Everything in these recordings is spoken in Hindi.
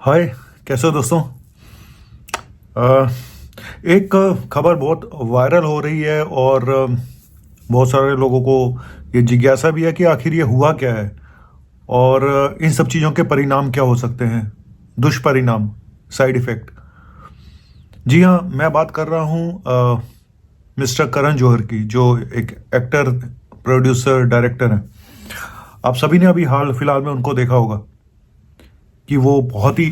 हाय। कैसे हो दोस्तों। अ, एक खबर बहुत वायरल हो रही है और बहुत सारे लोगों को ये जिज्ञासा भी है कि आखिर ये हुआ क्या है और इन सब चीज़ों के परिणाम क्या हो सकते हैं, दुष्परिणाम, साइड इफ़ेक्ट। जी हाँ, मैं बात कर रहा हूँ मिस्टर करण जौहर की, जो एक एक्टर, प्रोड्यूसर, डायरेक्टर हैं। आप सभी ने अभी हाल फिलहाल में उनको देखा होगा कि वो बहुत ही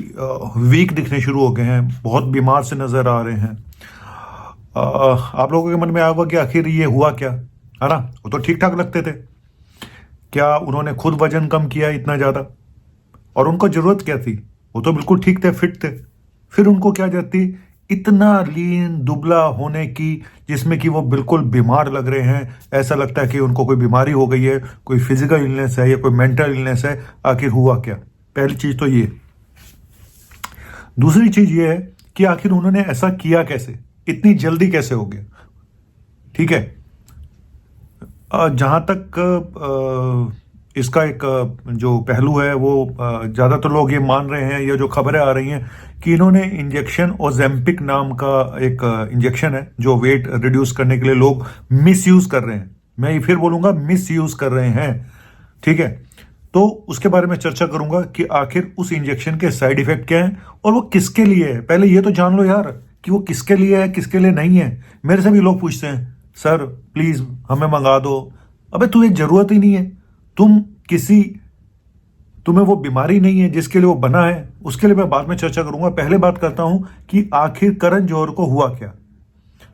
वीक दिखने शुरू हो गए हैं, बहुत बीमार से नज़र आ रहे हैं। आप लोगों के मन में आया होगा कि आखिर ये हुआ क्या, है ना। वो तो ठीक ठाक लगते थे। क्या उन्होंने खुद वजन कम किया इतना ज़्यादा? और उनको ज़रूरत क्या थी? वो तो बिल्कुल ठीक थे, फिट थे। फिर उनको क्या जरूरत थी इतना लीन दुबला होने की, जिसमें कि वो बिल्कुल बीमार लग रहे हैं। ऐसा लगता है कि उनको कोई बीमारी हो गई है, कोई फिजिकल इलनेस है या कोई मेंटल इलनेस है। आखिर हुआ क्या? पहली चीज़ तो ये। दूसरी चीज़ ये है कि आखिर उन्होंने ऐसा किया कैसे, इतनी जल्दी कैसे हो गया। ठीक है। जहाँ तक इसका एक जो पहलू है वो ज़्यादातर लोग ये मान रहे हैं, या जो खबरें आ रही हैं कि इन्होंने इंजेक्शन ओजेम्पिक नाम का एक इंजेक्शन है जो वेट रिड्यूस करने के लिए लोग मिस यूज़ कर रहे हैं। मैं ये फिर बोलूँगा, मिस यूज़ कर रहे हैं। ठीक है। तो उसके बारे में चर्चा करूंगा कि आखिर उस इंजेक्शन के साइड इफेक्ट क्या हैं और वो किसके लिए है। पहले ये तो जान लो यार कि वो किसके लिए है, किसके लिए नहीं है। मेरे से भी लोग पूछते हैं, सर प्लीज हमें मंगा दो। अबे तुझे जरूरत ही नहीं है। तुम किसी तुम्हें वो बीमारी नहीं है जिसके लिए वो बना है। उसके लिए मैं बाद में चर्चा करूंगा। पहले बात करता हूं कि आखिर करण जौहर को हुआ क्या।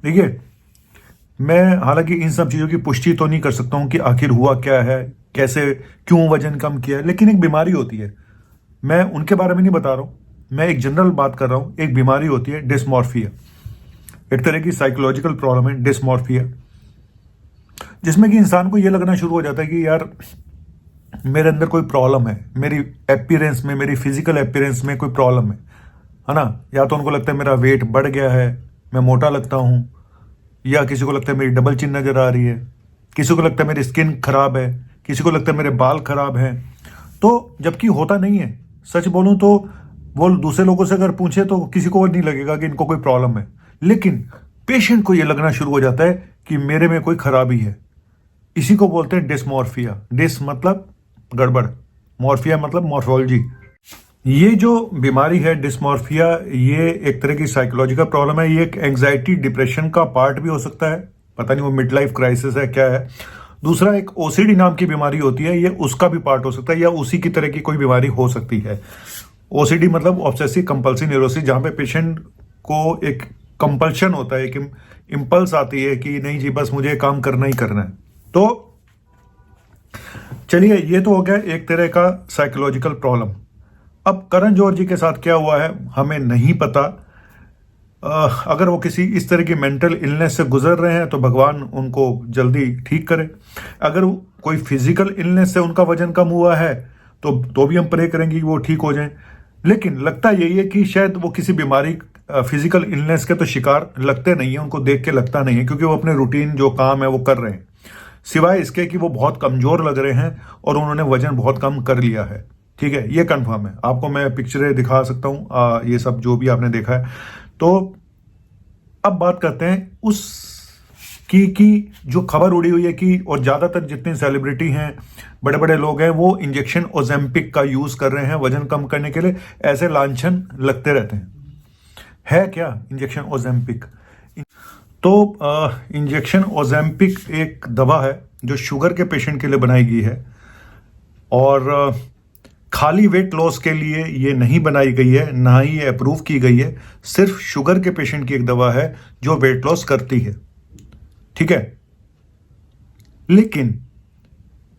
देखिए, मैं हालांकि इन सब चीज़ों की पुष्टि तो नहीं कर सकता हूं कि आखिर हुआ क्या है, कैसे, क्यों वजन कम किया है, लेकिन एक बीमारी होती है। मैं उनके बारे में नहीं बता रहा हूं, मैं एक जनरल बात कर रहा हूं। एक बीमारी होती है डिस्मॉर्फिया, एक तरह की साइकोलॉजिकल प्रॉब्लम है डिस्मॉर्फिया, जिसमें कि इंसान को यह लगना शुरू हो जाता है कि यार मेरे अंदर कोई प्रॉब्लम है, मेरी अपीयरेंस में, मेरी फिजिकल अपीयरेंस में कोई प्रॉब्लम है ना। या तो उनको लगता है मेरा वेट बढ़ गया है, मैं मोटा लगता हूं, या किसी को लगता है मेरी डबल चिन नजर आ रही है, किसी को लगता है मेरी स्किन खराब है, किसी को लगता है मेरे बाल खराब हैं। तो जबकि होता नहीं है। सच बोलूं तो वो दूसरे लोगों से अगर पूछे तो किसी को नहीं लगेगा कि इनको कोई प्रॉब्लम है, लेकिन पेशेंट को यह लगना शुरू हो जाता है कि मेरे में कोई खराबी है। इसी को बोलते हैं डिस्मॉर्फिया। डिस मतलब गड़बड़, मॉर्फिया मतलब मॉर्फोलॉजी। ये जो बीमारी है डिस्मॉर्फिया, ये एक तरह की साइकोलॉजिकल प्रॉब्लम है। ये एक एंजाइटी डिप्रेशन का पार्ट भी हो सकता है। पता नहीं वो मिड लाइफ क्राइसिस है क्या है। दूसरा एक ओसीडी नाम की बीमारी होती है, ये उसका भी पार्ट हो सकता है, या उसी की तरह की कोई बीमारी हो सकती है। ओसीडी मतलब ऑब्सेसिव कंपल्सिव न्यूरोसिस, जहां पे पेशेंट को एक कंपल्शन होता है, एक इम्पल्स आती है कि नहीं जी बस मुझे काम करना ही करना है। तो चलिए, ये तो हो गया एक तरह का साइकोलॉजिकल प्रॉब्लम। अब करण जौहर जी के साथ क्या हुआ है हमें नहीं पता। अगर वो किसी इस तरह की मेंटल इलनेस से गुजर रहे हैं तो भगवान उनको जल्दी ठीक करे। अगर कोई फिजिकल इलनेस से उनका वजन कम हुआ है तो भी हम प्रे करेंगे कि वो ठीक हो जाएं। लेकिन लगता यही है कि शायद वो किसी बीमारी, फिजिकल इलनेस के तो शिकार लगते नहीं है, उनको देख के लगता नहीं है, क्योंकि वो अपने रूटीन जो काम है वो कर रहे हैं। सिवाय इसके कि वो बहुत कमजोर लग रहे हैं और उन्होंने वजन बहुत कम कर लिया है। ठीक है, ये कंफर्म है। आपको मैं पिक्चरें दिखा सकता हूं, ये सब जो भी आपने देखा है। तो अब बात करते हैं उस की जो खबर उड़ी हुई है कि, और ज्यादातर जितने सेलिब्रिटी हैं, बड़े बड़े लोग हैं, वो इंजेक्शन ओजेम्पिक का यूज कर रहे हैं वजन कम करने के लिए। ऐसे लांछन लगते रहते हैं। है क्या इंजेक्शन ओजेम्पिक? तो इंजेक्शन ओजेम्पिक एक दवा है जो शुगर के पेशेंट के लिए बनाई गई है, और खाली वेट लॉस के लिए ये नहीं बनाई गई है, ना ही ये अप्रूव की गई है। सिर्फ शुगर के पेशेंट की एक दवा है जो वेट लॉस करती है। ठीक है। लेकिन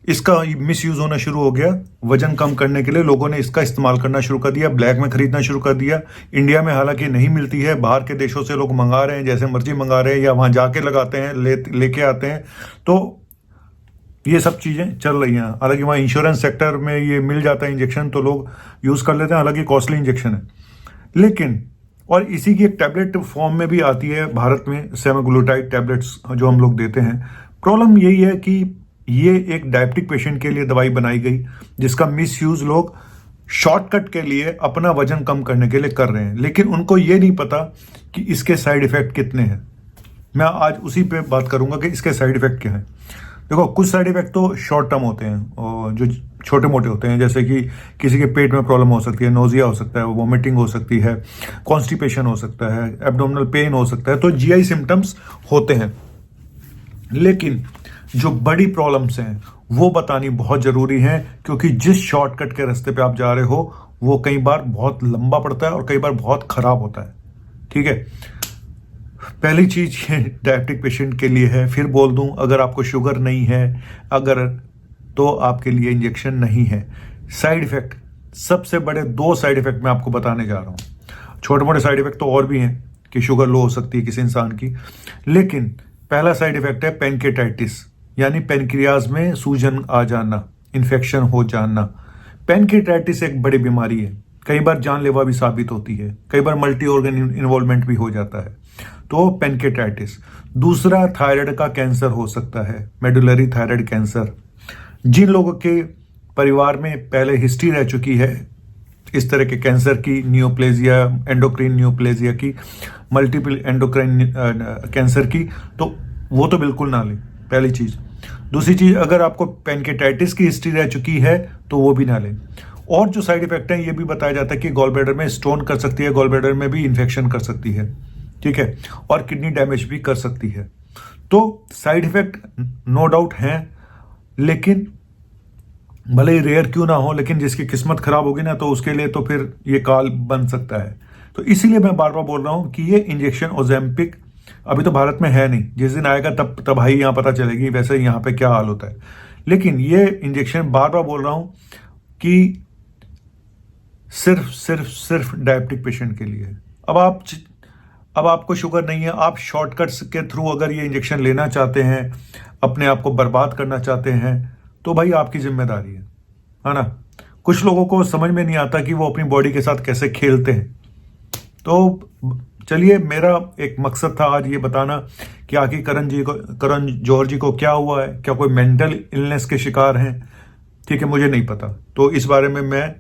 इसका मिस यूज होना शुरू हो गया। वजन कम करने के लिए लोगों ने इसका इस्तेमाल करना शुरू कर दिया, ब्लैक में खरीदना शुरू कर दिया। इंडिया में हालांकि नहीं मिलती है, बाहर के देशों से लोग मंगा रहे हैं, जैसे मर्जी मंगा रहे हैं, या वहां जाके लगाते हैं, लेके आते हैं। तो ये सब चीजें चल रही हैं। हालांकि वहाँ इंश्योरेंस सेक्टर में ये मिल जाता है इंजेक्शन, तो लोग यूज कर लेते हैं। हालांकि कॉस्टली इंजेक्शन है, लेकिन और इसी की एक टैबलेट फॉर्म में भी आती है भारत में, सेमाग्लूटाइड टैबलेट्स जो हम लोग देते हैं। प्रॉब्लम यही है कि ये एक डायबिटिक पेशेंट के लिए दवाई बनाई गई, जिसका मिस यूज लोग शॉर्टकट के लिए, अपना वजन कम करने के लिए कर रहे हैं, लेकिन उनको ये नहीं पता कि इसके साइड इफेक्ट कितने हैं। मैं आज उसी पे बात करूंगा कि इसके साइड इफेक्ट क्या है। देखो, कुछ साइड इफेक्ट तो शॉर्ट टर्म होते हैं और जो छोटे मोटे होते हैं, जैसे कि किसी के पेट में प्रॉब्लम हो सकती है, नोजिया हो सकता है, वोमिटिंग हो सकती है, कॉन्स्टिपेशन हो सकता है, एब्डोमिनल पेन हो सकता है, तो जीआई सिम्टम्स होते हैं। लेकिन जो बड़ी प्रॉब्लम्स हैं वो बतानी बहुत जरूरी है, क्योंकि जिस शॉर्टकट के रास्ते पे आप जा रहे हो वो कई बार बहुत लंबा पड़ता है और कई बार बहुत खराब होता है। ठीक है, पहली चीज ये डायबिटिक पेशेंट के लिए है। फिर बोल दूं, अगर आपको शुगर नहीं है अगर, तो आपके लिए इंजेक्शन नहीं है। साइड इफेक्ट, सबसे बड़े 2 साइड इफेक्ट मैं आपको बताने जा रहा हूं। छोटे मोटे साइड इफेक्ट तो और भी हैं कि शुगर लो हो सकती है किसी इंसान की, लेकिन पहला साइड इफेक्ट है पैनकेटाइटिस, यानी पेनक्रियाज में सूजन आ जाना, इन्फेक्शन हो जाना। पैनकेटाइटिस एक बड़ी बीमारी है, कई बार जानलेवा भी साबित होती है, कई बार मल्टी ऑर्गन इन्वॉल्वमेंट भी हो जाता है। तो पैनकेटाइटिस। दूसरा, थायराइड का कैंसर हो सकता है, मेडुलरी थायराइड कैंसर। जिन लोगों के परिवार में पहले हिस्ट्री रह चुकी है इस तरह के कैंसर की, नियोप्लेजिया, एंडोक्राइन नियोप्लेजिया की, मल्टीपल एंडोक्राइन कैंसर की, तो वो तो बिल्कुल ना लें, पहली चीज। दूसरी चीज, अगर आपको पैनकेटाइटिस की हिस्ट्री रह चुकी है तो वो भी ना लें। और जो साइड इफेक्ट है, ये भी बताया जाता है कि गॉल ब्लैडर में स्टोन कर सकती है, गॉल ब्लैडर में भी इंफेक्शन कर सकती है, ठीक है, और किडनी डैमेज भी कर सकती है। तो साइड इफेक्ट नो डाउट हैं, लेकिन भले ही रेयर क्यों ना हो, लेकिन जिसकी किस्मत खराब होगी ना, तो उसके लिए तो फिर ये काल बन सकता है। तो इसीलिए मैं बार बार बोल रहा हूं कि ये इंजेक्शन ओजेम्पिक अभी तो भारत में है नहीं, जिस दिन आएगा तब तबाही यहां पता चलेगी वैसे यहां पे क्या हाल होता है। लेकिन ये इंजेक्शन, बार बार बोल रहा हूं कि सिर्फ डायबिटिक पेशेंट के लिए है। अब आपको शुगर नहीं है, आप शॉर्टकट्स के थ्रू अगर ये इंजेक्शन लेना चाहते हैं, अपने आप को बर्बाद करना चाहते हैं, तो भाई आपकी जिम्मेदारी है ना। कुछ लोगों को समझ में नहीं आता कि वो अपनी बॉडी के साथ कैसे खेलते हैं। तो चलिए, मेरा एक मकसद था आज ये बताना कि आखिर करण जौहर जी को क्या हुआ है, क्या कोई मेंटल इलनेस के शिकार हैं, ठीक है, मुझे नहीं पता। तो इस बारे में मैं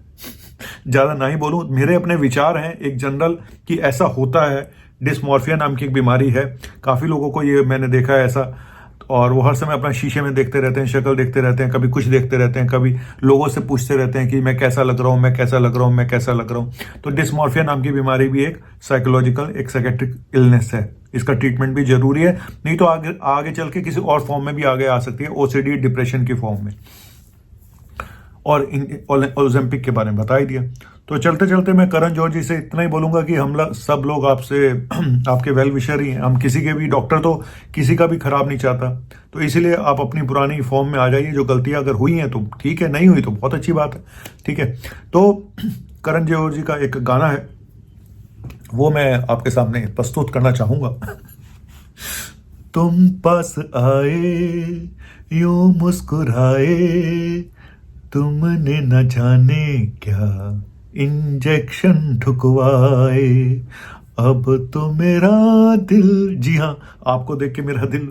ज्यादा ना ही बोलूं, मेरे अपने विचार हैं एक जनरल कि ऐसा होता है। डिस्मॉर्फिया नाम की एक बीमारी है, काफी लोगों को ये मैंने देखा है ऐसा, और वो हर समय अपना शीशे में देखते रहते हैं, शक्ल देखते रहते हैं, कभी कुछ देखते रहते हैं, कभी लोगों से पूछते रहते हैं कि मैं कैसा लग रहा हूं, मैं कैसा लग रहा हूं, मैं कैसा लग रहा हूं। तो डिस्मॉर्फिया नाम की बीमारी भी एक साइकोलॉजिकल, एक साइकेट्रिक इलनेस है। इसका ट्रीटमेंट भी जरूरी है, नहीं तो आगे चल के किसी और फॉर्म में भी आगे आ सकती है, ओसीडी, डिप्रेशन की फॉर्म में। और ओलंपिक के बारे में बता ही दिया। तो चलते चलते मैं करण जौहर जी से इतना ही बोलूंगा कि हम सब लोग आपसे आपके वेल विशर ही हैं। हम किसी के भी, डॉक्टर तो किसी का भी खराब नहीं चाहता, तो इसीलिए आप अपनी पुरानी फॉर्म में आ जाइए। जो गलतियां अगर हुई हैं तो ठीक है, नहीं हुई तो बहुत अच्छी बात है, ठीक है। तो करण जौहर जी का एक गाना है, वो मैं आपके सामने प्रस्तुत करना चाहूंगा। तुम पास आए यूं मुस्कुराए, तुमने न जाने क्या इंजेक्शन ठुकवाए, अब तो मेरा दिल, जी हाँ, आपको देख के मेरा दिल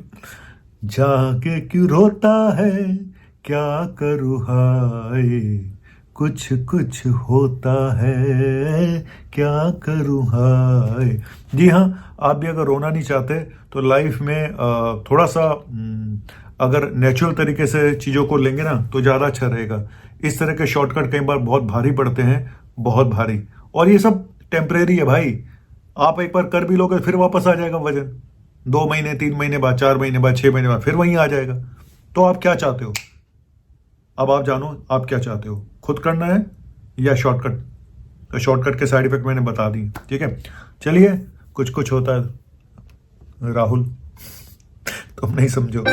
जाके क्यों रोता है, क्या करूँ हाय, कुछ कुछ होता है, क्या करूँ हाय। जी हाँ, आप भी अगर रोना नहीं चाहते तो लाइफ में थोड़ा सा अगर नेचुरल तरीके से चीज़ों को लेंगे ना तो ज़्यादा अच्छा रहेगा। इस तरह के शॉर्टकट कई बार बहुत भारी पड़ते हैं, बहुत भारी, और ये सब टेम्परेरी है भाई। आप एक बार कर भी लोगे फिर वापस आ जाएगा वजन, 2 महीने, 3 महीने बाद, 4 महीने बाद, 6 महीने बाद फिर वहीं आ जाएगा। तो आप क्या चाहते हो? अब आप जानो आप क्या चाहते हो, खुद करना है या शॉर्टकट? तो शॉर्टकट के साइड इफेक्ट मैंने बता दी, ठीक है। चलिए, कुछ कुछ होता है राहुल, तुम नहीं समझो।